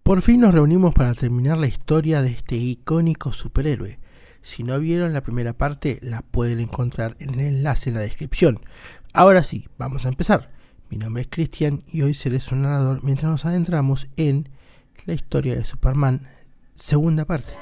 Por fin nos reunimos para terminar la historia de este icónico superhéroe. Si no vieron la primera parte, la pueden encontrar en el enlace en la descripción. Ahora sí, vamos a empezar. Mi nombre es Cristian y hoy seré su narrador mientras nos adentramos en la historia de Superman, segunda parte.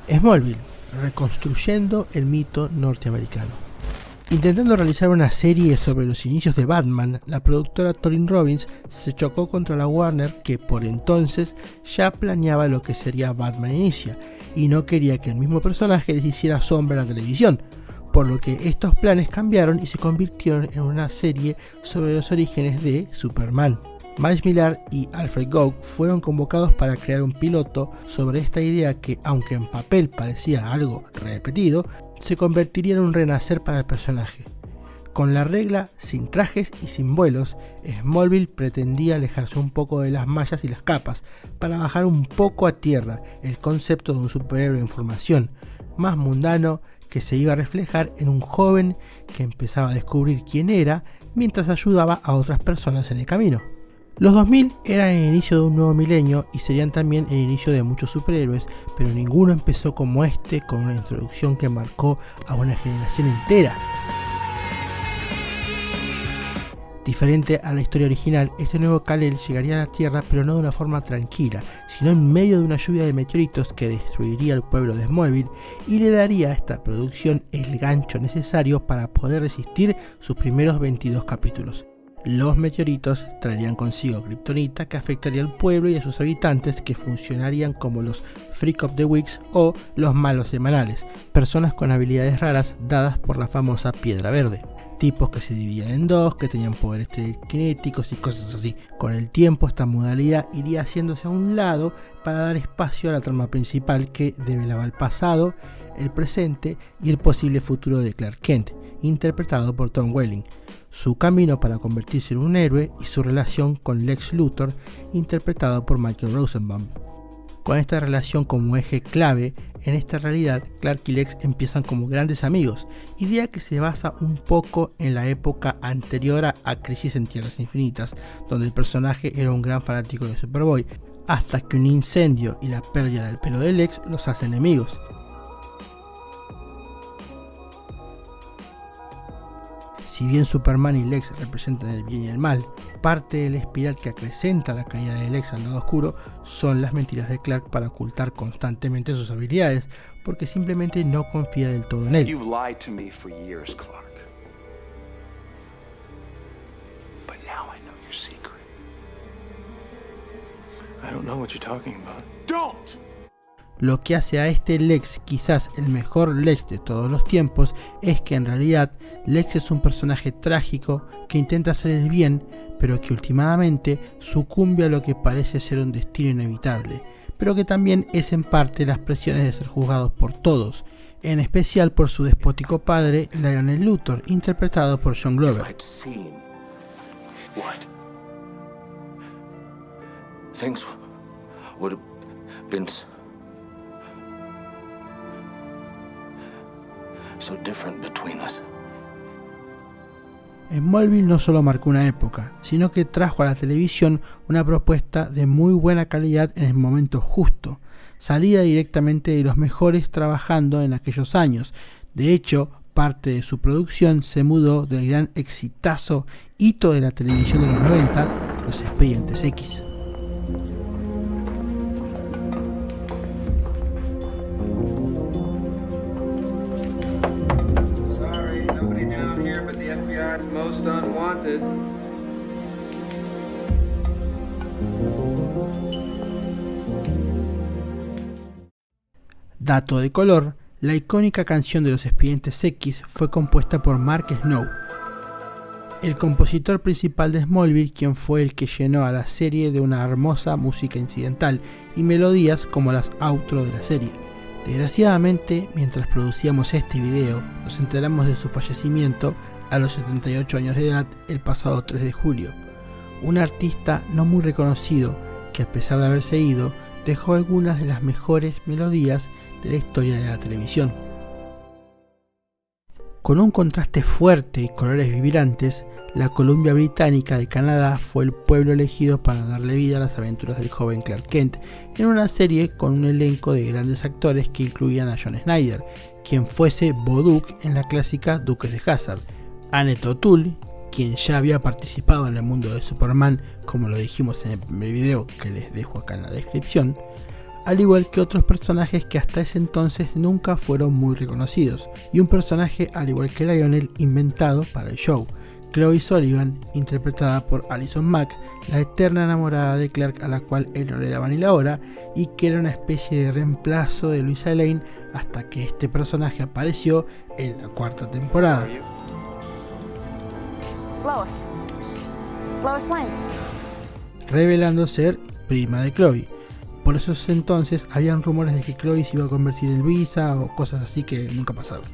Smallville, reconstruyendo el mito norteamericano. Intentando realizar una serie sobre los inicios de Batman, la productora Torin Robbins se chocó contra la Warner, que por entonces ya planeaba lo que sería Batman Inicia y no quería que el mismo personaje les hiciera sombra en la televisión, por lo que estos planes cambiaron y se convirtieron en una serie sobre los orígenes de Superman. Miles Millar y Alfred Gough fueron convocados para crear un piloto sobre esta idea que, aunque en papel parecía algo repetido, se convertiría en un renacer para el personaje. Con la regla sin trajes y sin vuelos, Smallville pretendía alejarse un poco de las mallas y las capas para bajar un poco a tierra el concepto de un superhéroe en formación, más mundano, que se iba a reflejar en un joven que empezaba a descubrir quién era mientras ayudaba a otras personas en el camino. Los 2000 eran el inicio de un nuevo milenio y serían también el inicio de muchos superhéroes, pero ninguno empezó como este, con una introducción que marcó a una generación entera. Diferente a la historia original, este nuevo Kal-El llegaría a la Tierra, pero no de una forma tranquila, sino en medio de una lluvia de meteoritos que destruiría el pueblo de Smallville y le daría a esta producción el gancho necesario para poder resistir sus primeros 22 capítulos. Los meteoritos traerían consigo kriptonita que afectaría al pueblo y a sus habitantes, que funcionarían como los Freak of the Weeks o los malos semanales, personas con habilidades raras dadas por la famosa Piedra Verde. Tipos que se dividían en dos, que tenían poderes telequinéticos y cosas así. Con el tiempo esta modalidad iría haciéndose a un lado para dar espacio a la trama principal, que develaba el pasado, el presente y el posible futuro de Clark Kent, interpretado por Tom Welling, su camino para convertirse en un héroe y su relación con Lex Luthor, interpretado por Michael Rosenbaum. Con esta relación como eje clave, en esta realidad Clark y Lex empiezan como grandes amigos, idea que se basa un poco en la época anterior a Crisis en Tierras Infinitas, donde el personaje era un gran fanático de Superboy, hasta que un incendio y la pérdida del pelo de Lex los hace enemigos. Si bien Superman y Lex representan el bien y el mal, parte de la espiral que acrecenta la caída de Lex al lado oscuro son las mentiras de Clark para ocultar constantemente sus habilidades, porque simplemente no confía del todo en él. You've lied to me for years, Clark. But now I know your secret. I don't know what you're talking about. Don't! Lo que hace a este Lex quizás el mejor Lex de todos los tiempos es que en realidad Lex es un personaje trágico que intenta hacer el bien, pero que últimamente sucumbe a lo que parece ser un destino inevitable, pero que también es en parte las presiones de ser juzgados por todos, en especial por su despótico padre, Lionel Luthor, interpretado por John Glover. Things would have been so different between us. Smallville no solo marcó una época, sino que trajo a la televisión una propuesta de muy buena calidad en el momento justo, salida directamente de los mejores trabajando en aquellos años. De hecho, parte de su producción se mudó del gran exitazo hito de la televisión de los 90, Los Expedientes X. Most unwanted. Dato de color: la icónica canción de Los Expedientes X fue compuesta por Mark Snow, el compositor principal de Smallville, quien fue el que llenó a la serie de una hermosa música incidental y melodías como las outro de la serie. Desgraciadamente, mientras producíamos este video, nos enteramos de su fallecimiento a los 78 años de edad el pasado 3 de julio. Un artista no muy reconocido que, a pesar de haberse ido, dejó algunas de las mejores melodías de la historia de la televisión. Con un contraste fuerte y colores vibrantes, la Columbia Británica de Canadá fue el pueblo elegido para darle vida a las aventuras del joven Clark Kent, en una serie con un elenco de grandes actores que incluían a John Schneider, quien fuese Bodick en la clásica Duques de Hazzard, Annette O'Toole, quien ya había participado en el mundo de Superman, como lo dijimos en el primer video que les dejo acá en la descripción, al igual que otros personajes que hasta ese entonces nunca fueron muy reconocidos, y un personaje al igual que Lionel inventado para el show, Chloe Sullivan, interpretada por Allison Mack, la eterna enamorada de Clark a la cual él no le daba ni la hora, y que era una especie de reemplazo de Luisa Lane hasta que este personaje apareció en la cuarta temporada. Lois Lane. Revelando ser prima de Chloe. Por esos entonces habían rumores de que Chloe se iba a convertir en Luisa o cosas así que nunca pasaron.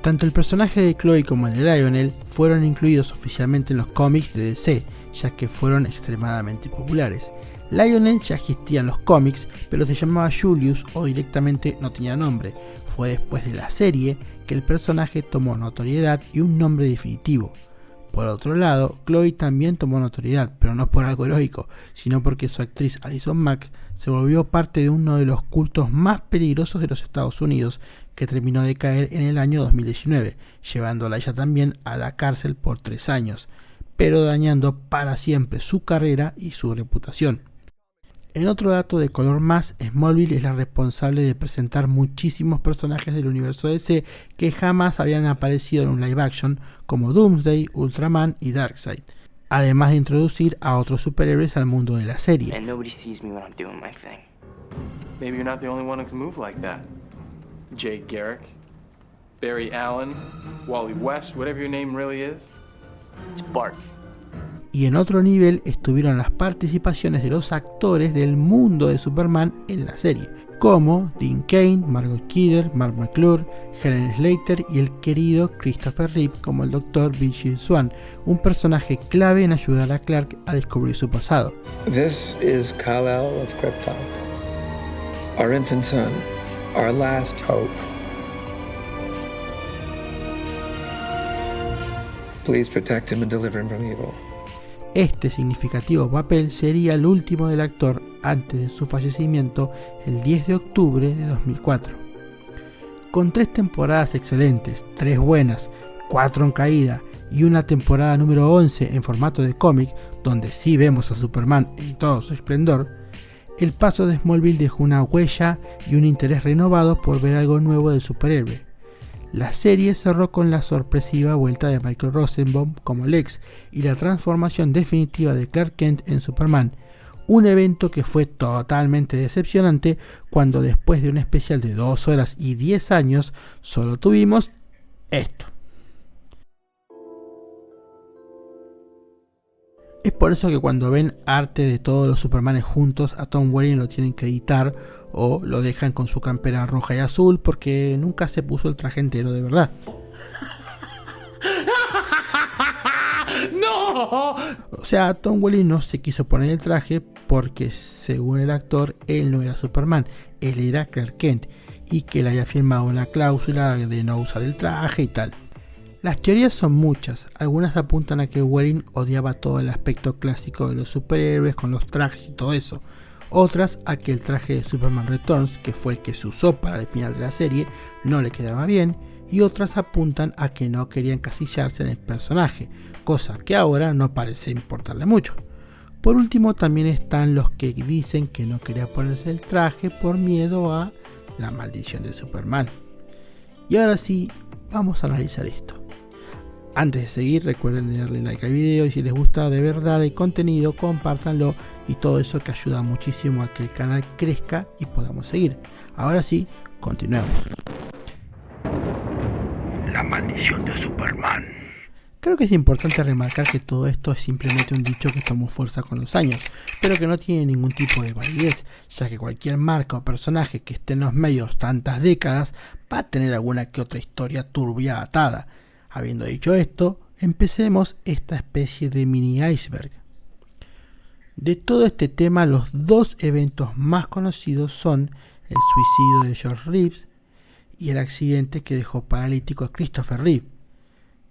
Tanto el personaje de Chloe como el de Lionel fueron incluidos oficialmente en los cómics de DC, ya que fueron extremadamente populares. Lionel ya existía en los cómics, pero se llamaba Julius o directamente no tenía nombre. Fue después de la serie que el personaje tomó notoriedad y un nombre definitivo. Por otro lado, Chloe también tomó notoriedad, pero no por algo heroico, sino porque su actriz Allison Mack se volvió parte de uno de los cultos más peligrosos de los Estados Unidos, que terminó de caer en el año 2019, llevándola ella también a la cárcel por 3 años, pero dañando para siempre su carrera y su reputación. En otro dato de color más, Smallville es la responsable de presentar muchísimos personajes del universo DC que jamás habían aparecido en un live action, como Doomsday, Ultraman y Darkseid, además de introducir a otros superhéroes al mundo de la serie. And nobody sees me when I'm doing my thing. Maybe you're not the only one who can move like that. Jay Garrick, Barry Allen, Wally West, whatever your name really is. It's Bart. Y en otro nivel estuvieron las participaciones de los actores del mundo de Superman en la serie, como Dean Cain, Margot Kidder, Mark McClure, Helen Slater y el querido Christopher Reeve como el Dr. Vigil Swan, un personaje clave en ayudar a Clark a descubrir su pasado. This is Kal-El of Krypton, our infant son, our last hope. Please protect him and deliver him from evil. Este significativo papel sería el último del actor antes de su fallecimiento el 10 de octubre de 2004. Con 3 temporadas excelentes, 3 buenas, 4 en caída y una temporada número 11 en formato de cómic, donde sí vemos a Superman en todo su esplendor, el paso de Smallville dejó una huella y un interés renovado por ver algo nuevo del superhéroe. La serie cerró con la sorpresiva vuelta de Michael Rosenbaum como Lex y la transformación definitiva de Clark Kent en Superman, un evento que fue totalmente decepcionante cuando después de un especial de 2 horas y 10 años solo tuvimos esto. Es por eso que cuando ven arte de todos los Supermanes juntos, a Tom Welling lo tienen que editar o lo dejan con su campera roja y azul porque nunca se puso el traje entero de verdad. ¡No! O sea, Tom Welling no se quiso poner el traje porque, según el actor, él no era Superman, él era Clark Kent, y que le había firmado una cláusula de no usar el traje y tal. Las teorías son muchas, algunas apuntan a que Welling odiaba todo el aspecto clásico de los superhéroes con los trajes y todo eso, otras a que el traje de Superman Returns, que fue el que se usó para el final de la serie, no le quedaba bien, y otras apuntan a que no quería encasillarse en el personaje, cosa que ahora no parece importarle mucho. Por último, también están los que dicen que no quería ponerse el traje por miedo a la maldición de Superman. Y ahora sí, vamos a analizar esto. Antes de seguir, recuerden darle like al video y si les gusta de verdad el contenido, compártanlo y todo eso que ayuda muchísimo a que el canal crezca y podamos seguir. Ahora sí, continuemos. La maldición de Superman. Creo que es importante remarcar que todo esto es simplemente un dicho que tomó fuerza con los años, pero que no tiene ningún tipo de validez, ya que cualquier marca o personaje que esté en los medios tantas décadas va a tener alguna que otra historia turbia atada. Habiendo dicho esto, empecemos esta especie de mini iceberg. De todo este tema, los dos eventos más conocidos son el suicidio de George Reeves y el accidente que dejó paralítico a Christopher Reeve.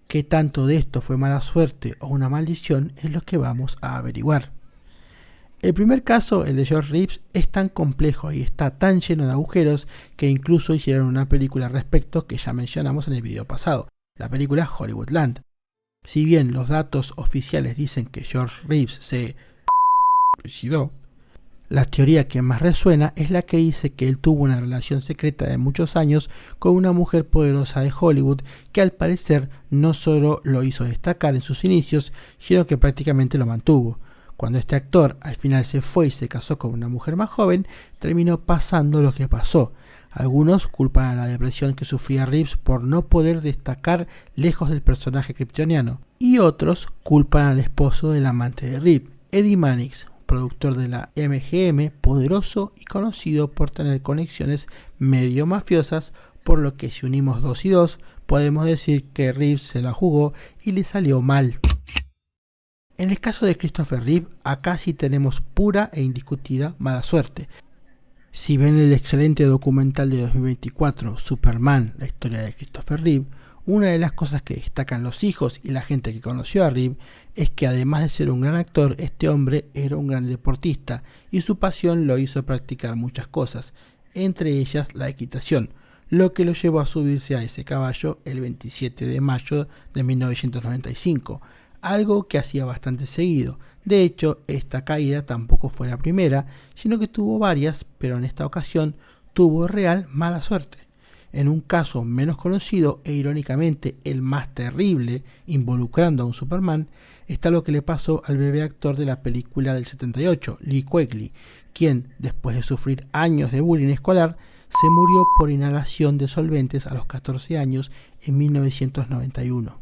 ¿Qué tanto de esto fue mala suerte o una maldición? Es lo que vamos a averiguar. El primer caso, el de George Reeves, es tan complejo y está tan lleno de agujeros que incluso hicieron una película al respecto que ya mencionamos en el video pasado, la película Hollywoodland. Si bien los datos oficiales dicen que George Reeves se suicidó, la teoría que más resuena es la que dice que él tuvo una relación secreta de muchos años con una mujer poderosa de Hollywood que al parecer no solo lo hizo destacar en sus inicios, sino que prácticamente lo mantuvo. Cuando este actor al final se fue y se casó con una mujer más joven, terminó pasando lo que pasó. Algunos culpan a la depresión que sufría Reeves por no poder destacar lejos del personaje kryptoniano, y otros culpan al esposo del amante de Reeves, Eddie Mannix, productor de la MGM, poderoso y conocido por tener conexiones medio mafiosas, por lo que si unimos 2 y 2, podemos decir que Reeves se la jugó y le salió mal. En el caso de Christopher Reeve, acá sí tenemos pura e indiscutida mala suerte. Si ven el excelente documental de 2024, Superman, la historia de Christopher Reeve, una de las cosas que destacan los hijos y la gente que conoció a Reeve es que además de ser un gran actor, este hombre era un gran deportista y su pasión lo hizo practicar muchas cosas, entre ellas la equitación, lo que lo llevó a subirse a ese caballo el 27 de mayo de 1995, algo que hacía bastante seguido. De hecho, esta caída tampoco fue la primera, sino que tuvo varias, pero en esta ocasión tuvo real mala suerte. En un caso menos conocido e irónicamente el más terrible, involucrando a un Superman, está lo que le pasó al bebé actor de la película del 78, Lee Quigley, quien, después de sufrir años de bullying escolar, se murió por inhalación de solventes a los 14 años en 1991.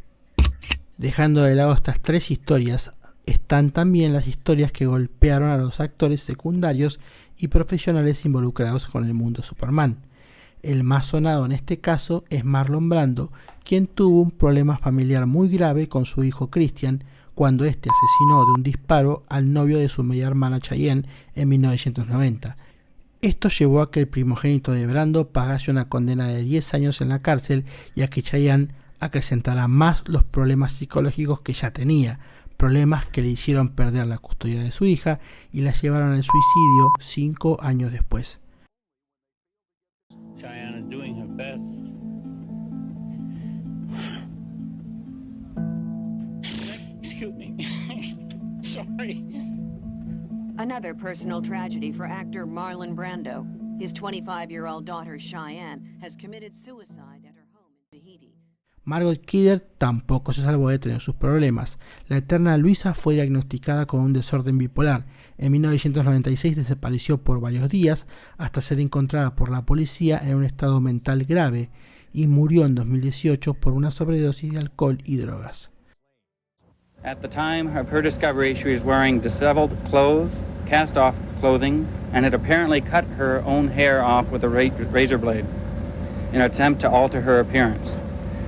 Dejando de lado estas 3 historias, están también las historias que golpearon a los actores secundarios y profesionales involucrados con el mundo Superman. El más sonado en este caso es Marlon Brando, quien tuvo un problema familiar muy grave con su hijo Christian cuando este asesinó de un disparo al novio de su media hermana Cheyenne en 1990. Esto llevó a que el primogénito de Brando pagase una condena de 10 años en la cárcel y a que Cheyenne acrecentara más los problemas psicológicos que ya tenía, problemas que le hicieron perder la custodia de su hija y la llevaron al suicidio 5 años después. Cheyenne is doing her best. Excuse me. Sorry. Another personal tragedy for actor Marlon Brando. His 25-year-old daughter Cheyenne has committed suicide at her home in Tahiti. Margot Kidder tampoco se salvó de tener sus problemas. La eterna Luisa fue diagnosticada con un desorden bipolar. En 1996 desapareció por varios días hasta ser encontrada por la policía en un estado mental grave y murió en 2018 por una sobredosis de alcohol y drogas. At the time of her discovery, she was wearing disheveled clothes, cast-off clothing, and had apparently cut her own hair off with a razor blade in an attempt to alter her appearance.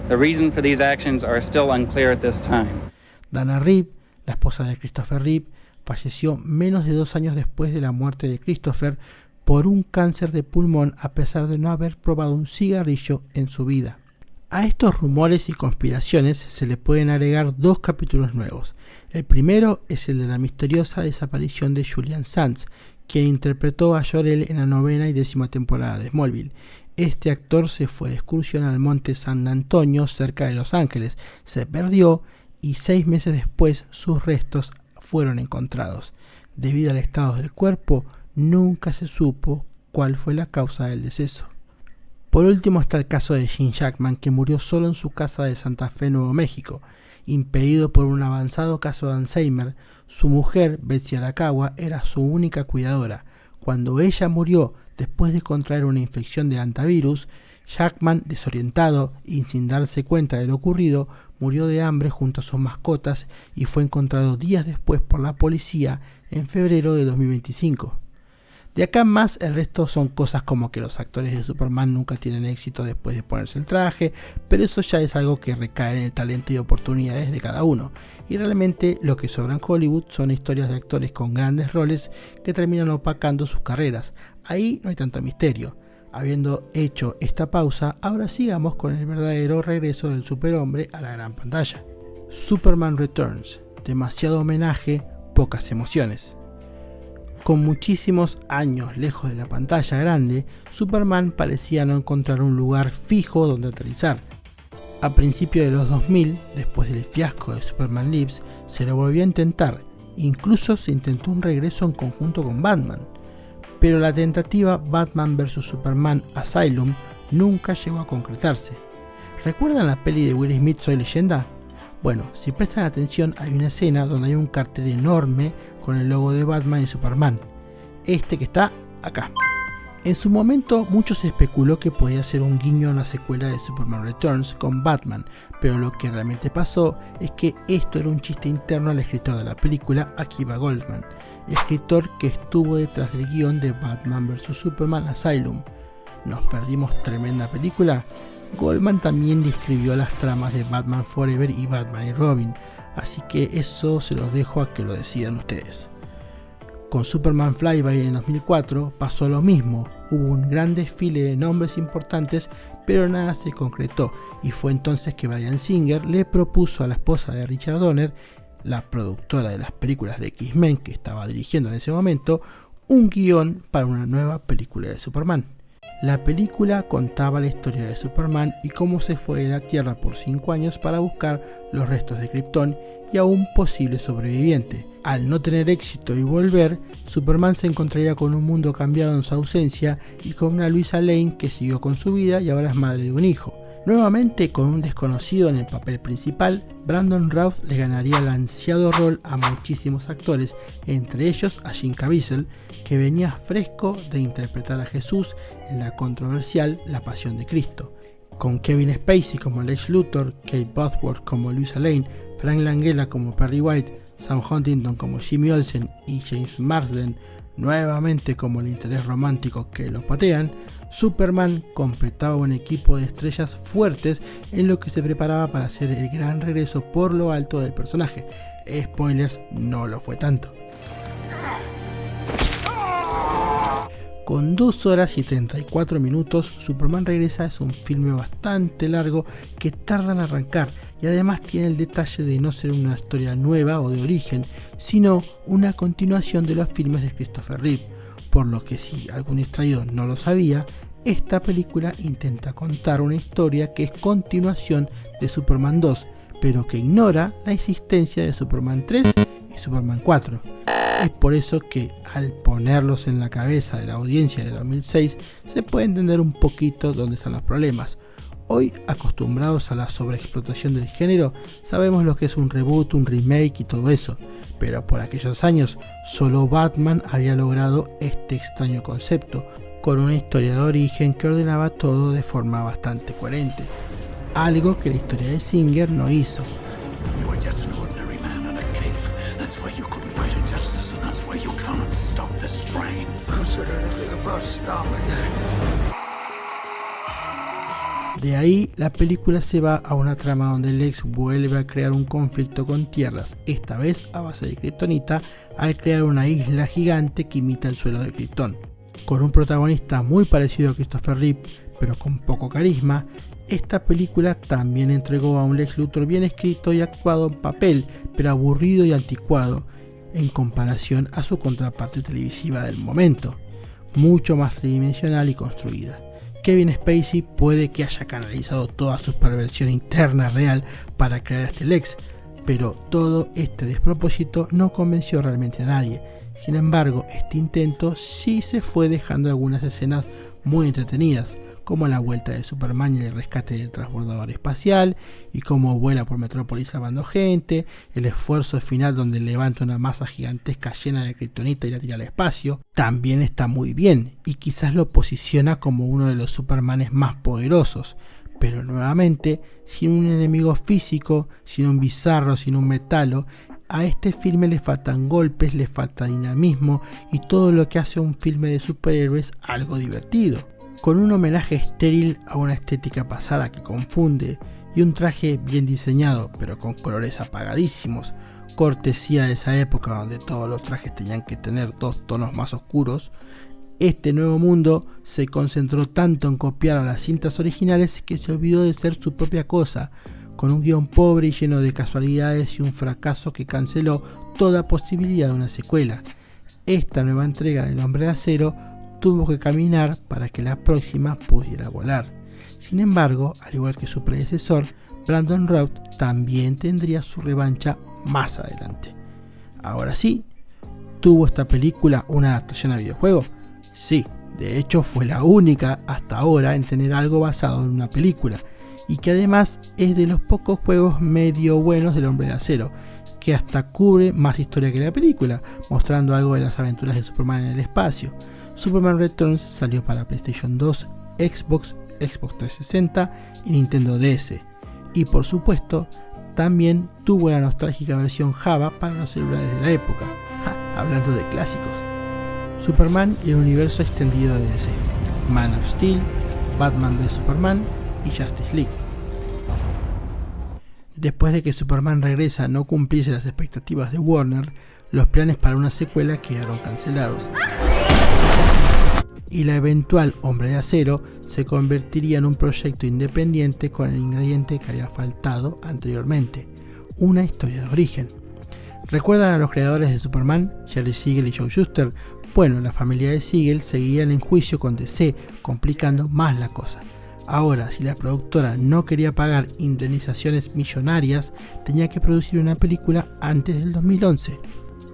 The reason for these actions are still unclear at this time. Dana Reeve, la esposa de Christopher Reeve, falleció menos de 2 años después de la muerte de Christopher por un cáncer de pulmón a pesar de no haber probado un cigarrillo en su vida. A estos rumores y conspiraciones se le pueden agregar 2 capítulos nuevos. El primero es el de la misteriosa desaparición de Julian Sands, quien interpretó a Jor-El en la 9ª y 10ª temporada de Smallville. Este actor se fue de excursión al monte San Antonio cerca de Los Ángeles, se perdió y 6 meses después sus restos fueron encontrados. Debido al estado del cuerpo, nunca se supo cuál fue la causa del deceso. Por último está el caso de Gene Jackman, que murió solo en su casa de Santa Fe, Nuevo México. Impedido por un avanzado caso de Alzheimer, su mujer, Betsy Arakawa, era su única cuidadora. Cuando ella murió después de contraer una infección de hantavirus, Jackman, desorientado y sin darse cuenta de lo ocurrido, murió de hambre junto a sus mascotas y fue encontrado días después por la policía en febrero de 2025. De acá en más, el resto son cosas como que los actores de Superman nunca tienen éxito después de ponerse el traje, pero eso ya es algo que recae en el talento y oportunidades de cada uno. Y realmente lo que sobra en Hollywood son historias de actores con grandes roles que terminan opacando sus carreras. Ahí no hay tanto misterio. Habiendo hecho esta pausa, ahora sigamos con el verdadero regreso del superhombre a la gran pantalla. Superman Returns. Demasiado homenaje, pocas emociones. Con muchísimos años lejos de la pantalla grande, Superman parecía no encontrar un lugar fijo donde aterrizar. A principios de los 2000, después del fiasco de Superman Lives, se lo volvió a intentar, incluso se intentó un regreso en conjunto con Batman. Pero la tentativa Batman vs Superman Asylum nunca llegó a concretarse. ¿Recuerdan la peli de Will Smith Soy Leyenda? Bueno, si prestan atención hay una escena donde hay un cartel enorme con el logo de Batman y Superman, este que está acá. En su momento mucho se especuló que podía ser un guiño a una secuela de Superman Returns con Batman, pero lo que realmente pasó es que esto era un chiste interno al escritor de la película, Akiva Goldsman, escritor que estuvo detrás del guión de Batman vs Superman Asylum. ¿Nos perdimos tremenda película? Goldman también describió las tramas de Batman Forever y Batman y Robin, así que eso se los dejo a que lo decidan ustedes. Con Superman Flyby en 2004 pasó lo mismo, hubo un gran desfile de nombres importantes, pero nada se concretó, y fue entonces que Bryan Singer le propuso a la esposa de Richard Donner, la productora de las películas de X-Men que estaba dirigiendo en ese momento, un guión para una nueva película de Superman. La película contaba la historia de Superman y cómo se fue de la Tierra por 5 años para buscar los restos de Krypton y a un posible sobreviviente. Al no tener éxito y volver, Superman se encontraría con un mundo cambiado en su ausencia y con una Luisa Lane que siguió con su vida y ahora es madre de un hijo. Nuevamente con un desconocido en el papel principal, Brandon Routh le ganaría el ansiado rol a muchísimos actores, entre ellos a Jim Caviezel, que venía fresco de interpretar a Jesús en la controversial La Pasión de Cristo. Con Kevin Spacey como Lex Luthor, Kate Bosworth como Luisa Lane, Frank Langella como Perry White, Sam Huntington como Jimmy Olsen y James Marsden nuevamente como el interés romántico que lo patean, Superman completaba un equipo de estrellas fuertes en lo que se preparaba para hacer el gran regreso por lo alto del personaje. Spoilers, no lo fue tanto. Con 2 horas y 34 minutos, Superman Regresa es un filme bastante largo que tarda en arrancar y además tiene el detalle de no ser una historia nueva o de origen, sino una continuación de los filmes de Christopher Reeve, por lo que si algún distraído no lo sabía, esta película intenta contar una historia que es continuación de Superman 2, pero que ignora la existencia de Superman 3 y Superman 4. Es por eso que al ponerlos en la cabeza de la audiencia de 2006 se puede entender un poquito dónde están los problemas. Hoy, acostumbrados a la sobreexplotación del género, sabemos lo que es un reboot, un remake y todo eso, pero por aquellos años solo Batman había logrado este extraño concepto, con una historia de origen que ordenaba todo de forma bastante coherente, algo que la historia de Singer no hizo. De ahí la película se va a una trama donde Lex vuelve a crear un conflicto con tierras, esta vez a base de kriptonita, al crear una isla gigante que imita el suelo de Krypton. Con un protagonista muy parecido a Christopher Reeve, pero con poco carisma, esta película también entregó a un Lex Luthor bien escrito y actuado en papel, pero aburrido y anticuado, en comparación a su contraparte televisiva del momento, mucho más tridimensional y construida. Kevin Spacey puede que haya canalizado toda su perversión interna real para crear a este Lex, pero todo este despropósito no convenció realmente a nadie. Sin embargo, este intento sí se fue dejando algunas escenas muy entretenidas, como la vuelta de Superman y el rescate del transbordador espacial, y cómo vuela por Metrópolis salvando gente, el esfuerzo final donde levanta una masa gigantesca llena de kriptonita y la tira al espacio, también está muy bien, y quizás lo posiciona como uno de los Supermanes más poderosos, pero nuevamente, sin un enemigo físico, sin un Bizarro, sin un Metalo, a este filme le faltan golpes, le falta dinamismo y todo lo que hace un filme de superhéroes algo divertido. Con un homenaje estéril a una estética pasada que confunde y un traje bien diseñado pero con colores apagadísimos, cortesía de esa época donde todos los trajes tenían que tener 2 tonos más oscuros, este nuevo mundo se concentró tanto en copiar a las cintas originales que se olvidó de ser su propia cosa, con un guión pobre y lleno de casualidades y un fracaso que canceló toda posibilidad de una secuela. Esta nueva entrega del Hombre de Acero tuvo que caminar para que la próxima pudiera volar. Sin embargo, al igual que su predecesor, Brandon Routh también tendría su revancha más adelante. Ahora sí, ¿tuvo esta película una adaptación a videojuego? Sí, de hecho fue la única hasta ahora en tener algo basado en una película, y que además es de los pocos juegos medio buenos del Hombre de Acero, que hasta cubre más historia que la película, mostrando algo de las aventuras de Superman en el espacio. Superman Returns salió para PlayStation 2, Xbox 360 y Nintendo DS, y por supuesto también tuvo la nostálgica versión Java para los celulares de la época. Hablando de clásicos, Superman y el universo extendido de DC, Man of Steel, Batman vs Superman y Justice League. Después de que Superman Regresa no cumpliese las expectativas de Warner, los planes para una secuela quedaron cancelados, y la eventual Hombre de Acero se convertiría en un proyecto independiente con el ingrediente que había faltado anteriormente, una historia de origen. ¿Recuerdan a los creadores de Superman, Jerry Siegel y Joe Shuster? Bueno, la familia de Siegel seguían en juicio con DC, complicando más la cosa. Ahora, si la productora no quería pagar indemnizaciones millonarias, tenía que producir una película antes del 2011.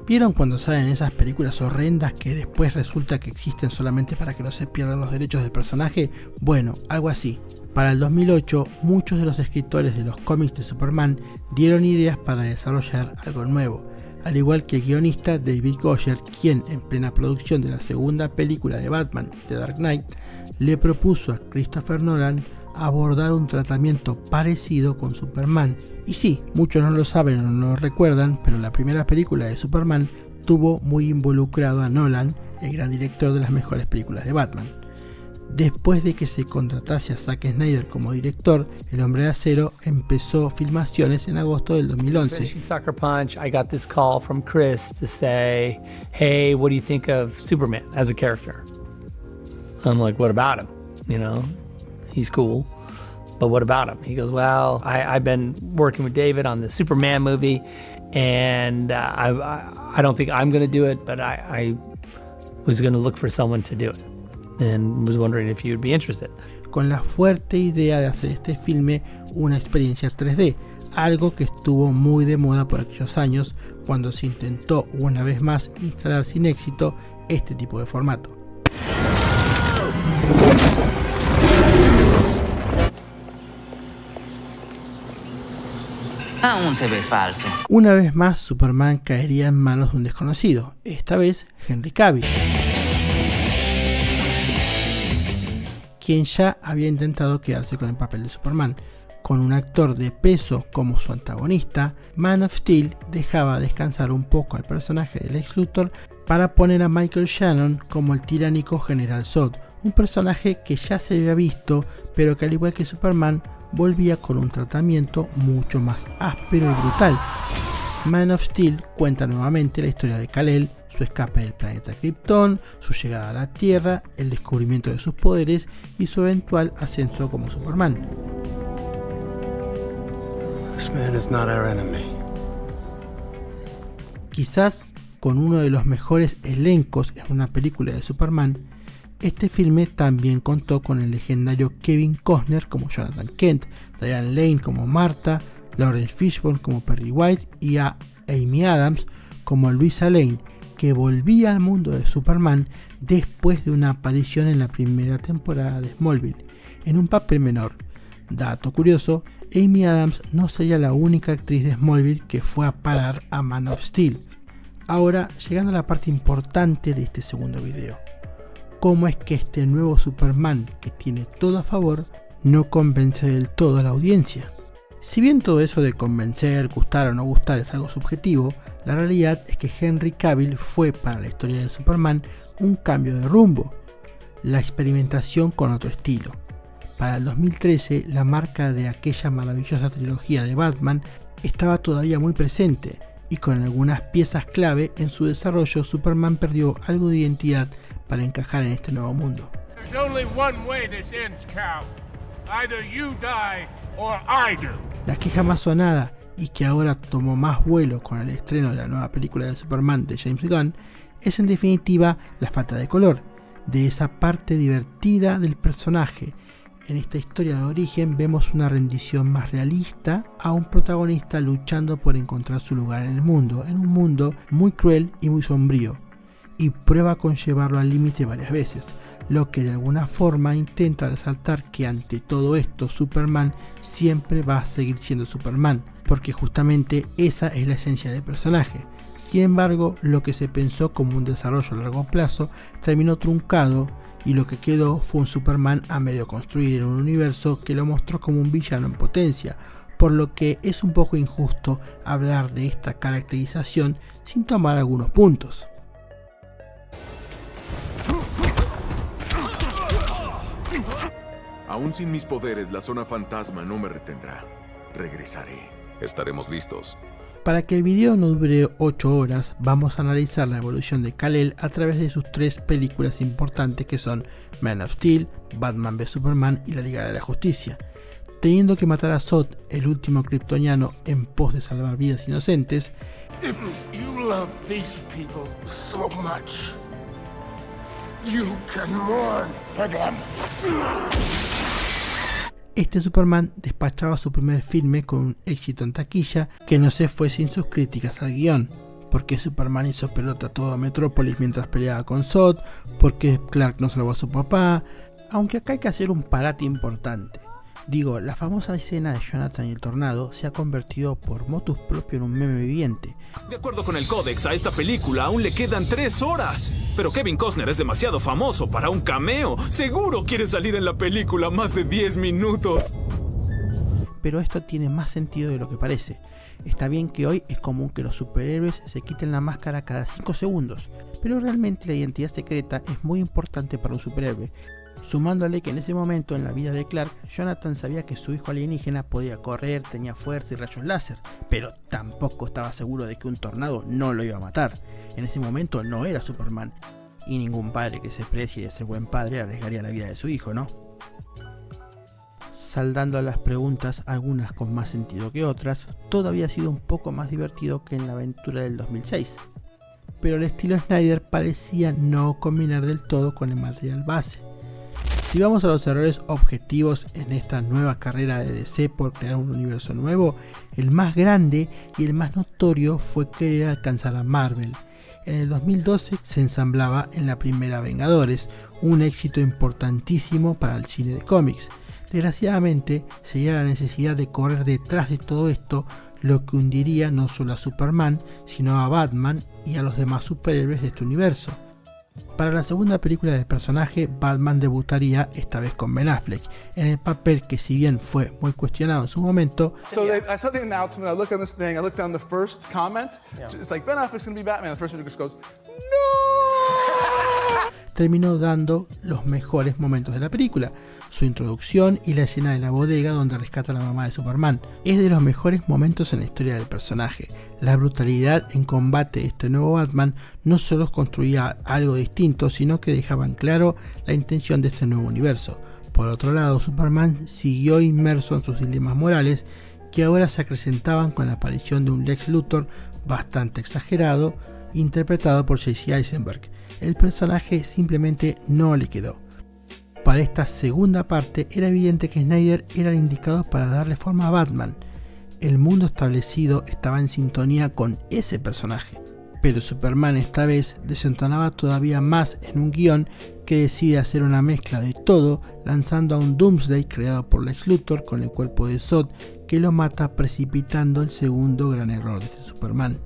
¿Vieron cuando salen esas películas horrendas que después resulta que existen solamente para que no se pierdan los derechos del personaje? Bueno, algo así. Para el 2008, muchos de los escritores de los cómics de Superman dieron ideas para desarrollar algo nuevo, al igual que el guionista David Goyer, quien en plena producción de la segunda película de Batman, The Dark Knight, le propuso a Christopher Nolan abordar un tratamiento parecido con Superman. Y sí, muchos no lo saben o no lo recuerdan, pero la primera película de Superman tuvo muy involucrado a Nolan, el gran director de las mejores películas de Batman. Después de que se contratase a Zack Snyder como director, El Hombre de Acero empezó filmaciones en agosto del 2011. Finishing Sucker Punch, I got this call from Chris to say, hey, what do you think of Superman as a character? I'm like, what about him? You know, he's cool, but what about him? He goes, well, I've been working with David on the Superman movie, and I don't think I'm going to do it, but I was going to look for someone to do it. And was wondering if you'd be interested. Con la fuerte idea de hacer este filme una experiencia 3D, algo que estuvo muy de moda por aquellos años cuando se intentó una vez más instalar sin éxito este tipo de formato. Aún se ve falso. Una vez más, Superman caería en manos de un desconocido, esta vez Henry Cavill, quien ya había intentado quedarse con el papel de Superman. Con un actor de peso como su antagonista, Man of Steel dejaba descansar un poco al personaje del Lex Luthor para poner a Michael Shannon como el tiránico General Zod, un personaje que ya se había visto, pero que al igual que Superman, volvía con un tratamiento mucho más áspero y brutal. Man of Steel cuenta nuevamente la historia de Kal-El, su escape del planeta Krypton, su llegada a la Tierra, el descubrimiento de sus poderes y su eventual ascenso como Superman. This man is not our enemy. Quizás con uno de los mejores elencos en una película de Superman, este filme también contó con el legendario Kevin Costner como Jonathan Kent, Diane Lane como Martha, Lawrence Fishburne como Perry White y a Amy Adams como Luisa Lane, que volvía al mundo de Superman después de una aparición en la primera temporada de Smallville. en un papel menor. Dato curioso, Amy Adams no sería la única actriz de Smallville que fue a parar a Man of Steel. Ahora, llegando a la parte importante de este segundo video. ¿Cómo es que este nuevo Superman, que tiene todo a favor, no convence del todo a la audiencia? Si bien todo eso de convencer, gustar o no gustar es algo subjetivo, la realidad es que Henry Cavill fue para la historia de Superman un cambio de rumbo, la experimentación con otro estilo. Para el 2013, la marca de aquella maravillosa trilogía de Batman estaba todavía muy presente, y con algunas piezas clave en su desarrollo, Superman perdió algo de identidad para encajar en este nuevo mundo. La queja más sonada, y que ahora tomó más vuelo con el estreno de la nueva película de Superman de James Gunn, es en definitiva la falta de color, de esa parte divertida del personaje. En esta historia de origen vemos una rendición más realista a un protagonista luchando por encontrar su lugar en el mundo, en un mundo muy cruel y muy sombrío, y prueba con llevarlo al límite varias veces, lo que de alguna forma intenta resaltar que ante todo esto Superman siempre va a seguir siendo Superman, porque justamente esa es la esencia del personaje. Sin embargo, lo que se pensó como un desarrollo a largo plazo terminó truncado, y lo que quedó fue un Superman a medio construir en un universo que lo mostró como un villano en potencia, por lo que es un poco injusto hablar de esta caracterización sin tomar algunos puntos. Aún sin mis poderes, la zona fantasma no me retendrá. Regresaré. Estaremos listos. Para que el video no dure 8 horas, vamos a analizar la evolución de Kal-El a través de sus 3 películas importantes que son Man of Steel, Batman v Superman y la Liga de la Justicia. Teniendo que matar a Zod, el último kryptoniano, en pos de salvar vidas inocentes, If you love these people so much, you can mourn for them. este Superman despachaba su primer filme con un éxito en taquilla que no se fue sin sus críticas al guión. Porque Superman hizo pelota a todo Metrópolis mientras peleaba con Zod, porque Clark no salvó a su papá, aunque acá hay que hacer un parate importante. Digo, la famosa escena de Jonathan y el tornado se ha convertido por motus propio en un meme viviente. De acuerdo con el códex, a esta película aún le quedan 3 horas. Pero Kevin Costner es demasiado famoso para un cameo. Seguro quiere salir en la película más de 10 minutos. Pero esto tiene más sentido de lo que parece. Está bien que hoy es común que los superhéroes se quiten la máscara cada 5 segundos, pero realmente la identidad secreta es muy importante para un superhéroe. Sumándole que en ese momento en la vida de Clark, Jonathan sabía que su hijo alienígena podía correr, tenía fuerza y rayos láser, pero tampoco estaba seguro de que un tornado no lo iba a matar. En ese momento no era Superman, y ningún padre que se precie de ser buen padre arriesgaría la vida de su hijo, ¿no? Saldando a las preguntas, algunas con más sentido que otras, todo había sido un poco más divertido que en la aventura del 2006. Pero el estilo Snyder parecía no combinar del todo con el material base. Si vamos a los errores objetivos en esta nueva carrera de DC por crear un universo nuevo, el más grande y el más notorio fue querer alcanzar a Marvel. En el 2012 se ensamblaba en la primera Vengadores, un éxito importantísimo para el cine de cómics. Desgraciadamente, sería la necesidad de correr detrás de todo esto lo que hundiría no solo a Superman, sino a Batman y a los demás superhéroes de este universo. Para la segunda película del personaje, Batman debutaría esta vez con Ben Affleck, en el papel que si bien fue muy cuestionado en su momento, I saw the announcement, I look on this thing, I look down the first comment, it's like Ben Affleck's gonna be Batman, the first one just goes, terminó dando los mejores momentos de la película. Su introducción y la escena de la bodega donde rescata a la mamá de Superman es de los mejores momentos en la historia del personaje. La brutalidad en combate de este nuevo Batman no solo construía algo distinto, sino que dejaban claro la intención de este nuevo universo. Por otro lado, Superman siguió inmerso en sus dilemas morales, que ahora se acrecentaban con la aparición de un Lex Luthor bastante exagerado, interpretado por Jesse Eisenberg. El personaje simplemente no le quedó. Para esta segunda parte era evidente que Snyder era el indicado para darle forma a Batman. El mundo establecido estaba en sintonía con ese personaje, Pero Superman esta vez desentonaba todavía más en un guión que decide hacer una mezcla de todo, lanzando a un Doomsday creado por Lex Luthor con el cuerpo de Zod, que lo mata precipitando el segundo gran error de este Superman.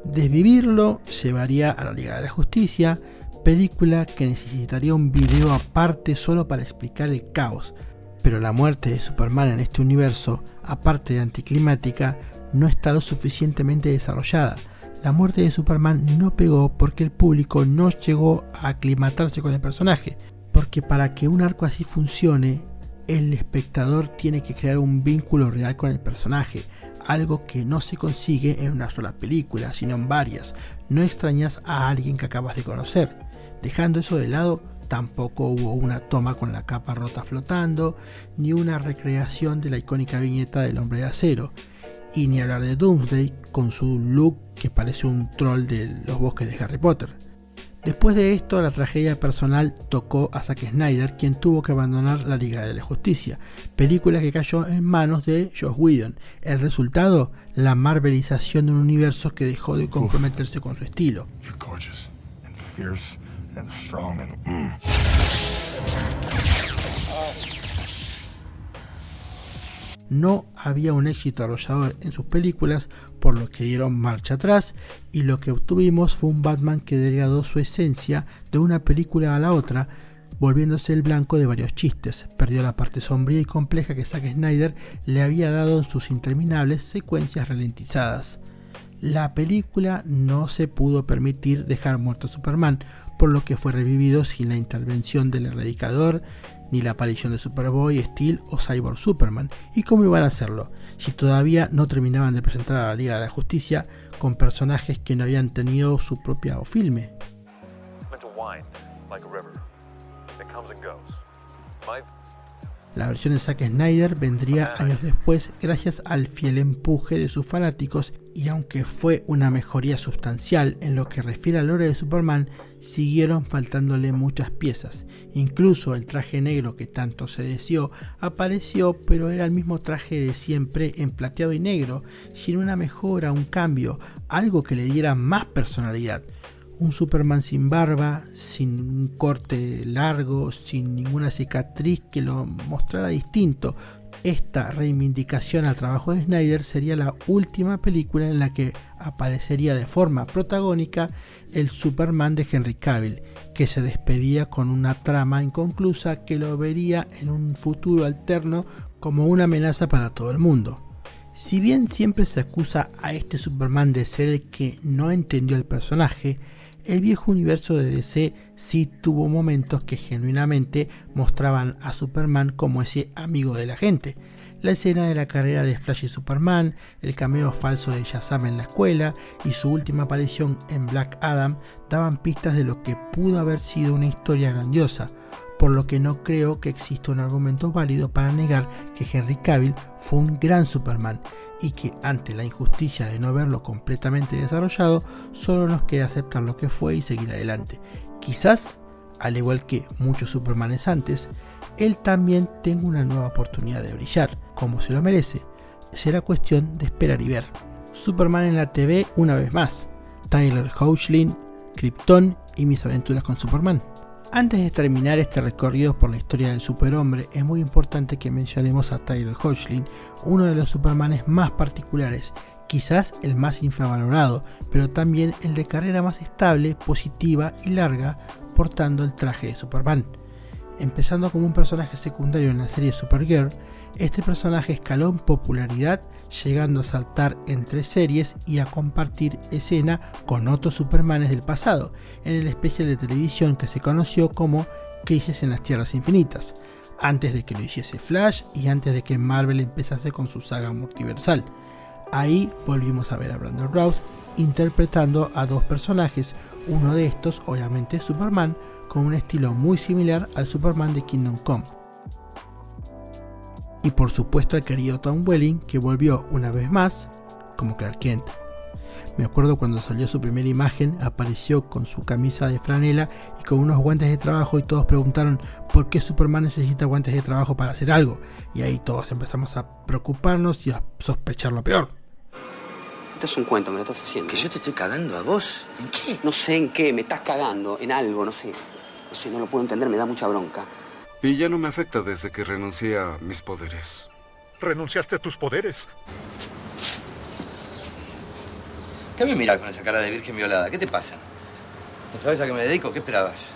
Desvivirlo llevaría a la Liga de la Justicia, película que necesitaría un video aparte solo para explicar el caos, pero la muerte de Superman en este universo, aparte de anticlimática, no está lo suficientemente desarrollada. La muerte de Superman no pegó porque el público no llegó a aclimatarse con el personaje, porque para que un arco así funcione, el espectador tiene que crear un vínculo real con el personaje, algo que no se consigue en una sola película, sino en varias. No extrañas a alguien que acabas de conocer. Dejando eso de lado, tampoco hubo una toma con la capa rota flotando, ni una recreación de la icónica viñeta del Hombre de Acero, y ni hablar de Doomsday con su look que parece un troll de los bosques de Harry Potter. Después de esto, la tragedia personal tocó a Zack Snyder, quien tuvo que abandonar la Liga de la Justicia, película que cayó en manos de Joss Whedon. El resultado, la marvelización de un universo que dejó de comprometerse con su estilo. No había un éxito arrollador en sus películas, por lo que dieron marcha atrás, y lo que obtuvimos fue un Batman que degradó su esencia de una película a la otra, volviéndose el blanco de varios chistes. Perdió la parte sombría y compleja que Zack Snyder le había dado en sus interminables secuencias ralentizadas. La película no se pudo permitir dejar muerto a Superman, por lo que fue revivido sin la intervención del Erradicador, ni la aparición de Superboy, Steel o Cyborg Superman. ¿Y cómo iban a hacerlo? Si todavía no terminaban de presentar a la Liga de la Justicia con personajes que no habían tenido su propio filme. La versión de Zack Snyder vendría años después gracias al fiel empuje de sus fanáticos, y aunque fue una mejoría sustancial en lo que refiere al lore de Superman, siguieron faltándole muchas piezas. Incluso el traje negro que tanto se deseó apareció, pero era el mismo traje de siempre en plateado y negro, sin una mejora, un cambio, algo que le diera más personalidad. Un Superman sin barba, sin un corte largo, sin ninguna cicatriz que lo mostrara distinto. Esta reivindicación al trabajo de Snyder sería la última película en la que aparecería de forma protagónica el Superman de Henry Cavill, que se despedía con una trama inconclusa que lo vería en un futuro alterno como una amenaza para todo el mundo. Si bien siempre se acusa a este Superman de ser el que no entendió el personaje, el viejo universo de DC sí tuvo momentos que genuinamente mostraban a Superman como ese amigo de la gente. La escena de la carrera de Flash y Superman, el cameo falso de Shazam en la escuela y su última aparición en Black Adam daban pistas de lo que pudo haber sido una historia grandiosa, por lo que no creo que exista un argumento válido para negar que Henry Cavill fue un gran Superman, y que ante la injusticia de no verlo completamente desarrollado, solo nos queda aceptar lo que fue y seguir adelante. Quizás, al igual que muchos Supermanes antes, él también tenga una nueva oportunidad de brillar, como se lo merece. Será cuestión de esperar y ver. Superman en la TV una vez más. Tyler Hoechlin, Krypton y mis aventuras con Superman. Antes de terminar este recorrido por la historia del superhombre, es muy importante que mencionemos a Tyler Hoechlin, uno de los Supermanes más particulares, quizás el más infravalorado, pero también el de carrera más estable, positiva y larga, portando el traje de Superman. Empezando como un personaje secundario en la serie Supergirl, este personaje escaló en popularidad, llegando a saltar entre series y a compartir escena con otros Supermanes del pasado, en el especial de televisión que se conoció como Crisis en las Tierras Infinitas, antes de que lo hiciese Flash y antes de que Marvel empezase con su saga multiversal. Ahí volvimos a ver a Brandon Routh interpretando a dos personajes, uno de estos obviamente Superman, con un estilo muy similar al Superman de Kingdom Come. Y por supuesto el querido Tom Welling, que volvió una vez más como Clark Kent. Me acuerdo cuando salió su primera imagen, apareció con su camisa de franela y con unos guantes de trabajo, y todos preguntaron por qué Superman necesita guantes de trabajo para hacer algo. Y ahí todos empezamos a preocuparnos y a sospechar lo peor. Esto es un cuento, me lo estás haciendo. ¿Que yo te estoy cagando a vos? ¿En qué? No sé en qué, me estás cagando, en algo, no sé. No sé, no lo puedo entender, me da mucha bronca. Y ya no me afecta desde que renuncié a mis poderes. ¿Renunciaste a tus poderes? ¿Qué me miras con esa cara de virgen violada? ¿Qué te pasa? ¿No sabes a qué me dedico? ¿Qué esperabas?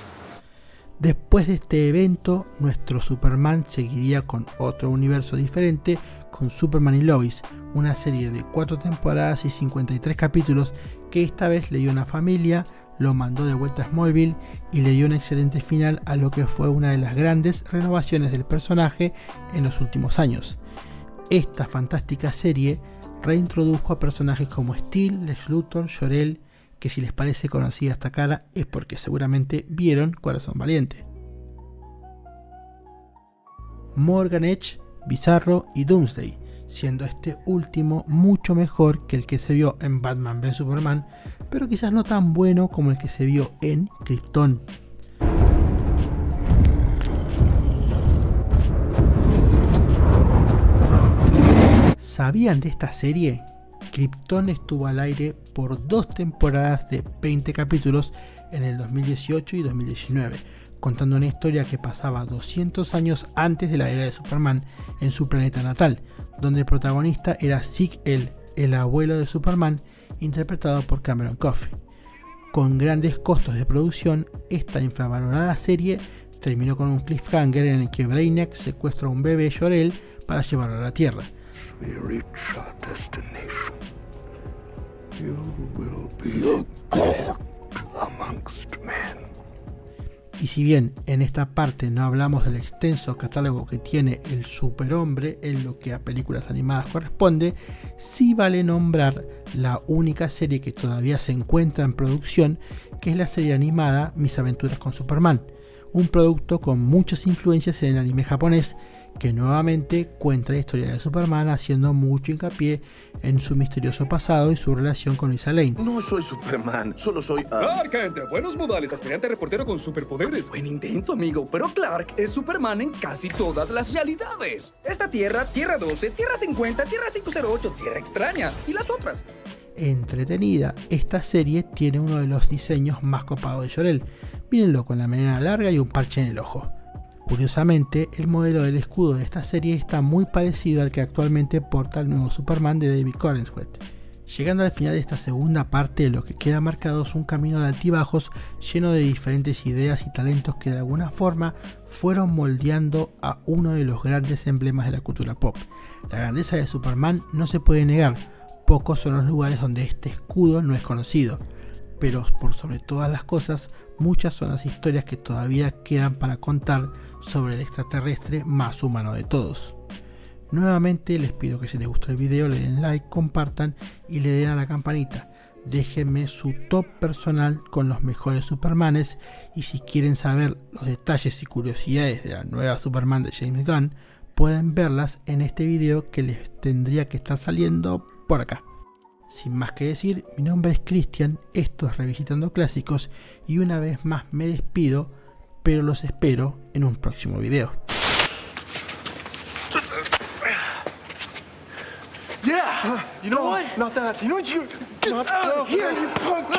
Después de este evento, nuestro Superman seguiría con otro universo diferente, con Superman y Lois, una serie de 4 temporadas y 53 capítulos que esta vez le dio una familia, lo mandó de vuelta a Smallville y le dio un excelente final a lo que fue una de las grandes renovaciones del personaje en los últimos años. Esta fantástica serie reintrodujo a personajes como Steel, Lex Luthor, Jor-El, que si les parece conocida esta cara es porque seguramente vieron Corazón Valiente. Morgan Edge, Bizarro y Doomsday, siendo este último mucho mejor que el que se vio en Batman v Superman, pero quizás no tan bueno como el que se vio en Krypton. ¿Sabían de esta serie? Krypton estuvo al aire por 2 temporadas de 20 capítulos en el 2018 y 2019, contando una historia que pasaba 200 años antes de la era de Superman en su planeta natal, donde el protagonista era Zek-El, el abuelo de Superman, interpretado por Cameron Coffey. Con grandes costos de producción, esta infravalorada serie terminó con un cliffhanger en el que Brainiac secuestra a un bebé Jor-El para llevarlo a la Tierra. We reach our destination. You will be a god amongst men. Y si bien en esta parte no hablamos del extenso catálogo que tiene el Superhombre en lo que a películas animadas corresponde, sí vale nombrar la única serie que todavía se encuentra en producción, que es la serie animada Mis Aventuras con Superman, un producto con muchas influencias en el anime japonés, que nuevamente cuenta la historia de Superman haciendo mucho hincapié en su misterioso pasado y su relación con Lois Lane. No soy Superman, solo soy... Clark Kent, buenos modales, aspirante reportero con superpoderes. Buen intento, amigo, pero Clark es Superman en casi todas las realidades. Esta Tierra, Tierra 12, Tierra 50, Tierra 508, Tierra Extraña y las otras. Entretenida, esta serie tiene uno de los diseños más copados de Jor-El. Mírenlo con la melena larga y un parche en el ojo. Curiosamente, el modelo del escudo de esta serie está muy parecido al que actualmente porta el nuevo Superman de David Corenswet. Llegando al final de esta segunda parte, lo que queda marcado es un camino de altibajos lleno de diferentes ideas y talentos que de alguna forma fueron moldeando a uno de los grandes emblemas de la cultura pop. La grandeza de Superman no se puede negar, pocos son los lugares donde este escudo no es conocido, pero por sobre todas las cosas, muchas son las historias que todavía quedan para contar sobre el extraterrestre más humano de todos. Nuevamente les pido que si les gustó el video le den like, compartan y le den a la campanita. Déjenme su top personal con los mejores Supermanes, y si quieren saber los detalles y curiosidades de la nueva Superman de James Gunn, pueden verlas en este video que les tendría que estar saliendo por acá. Sin más que decir, mi nombre es Cristian, esto es Revisitando Clásicos y una vez más me despido, pero los espero en un próximo video. Yeah! You know what? Not that. You know what you... Get out of here, you punk!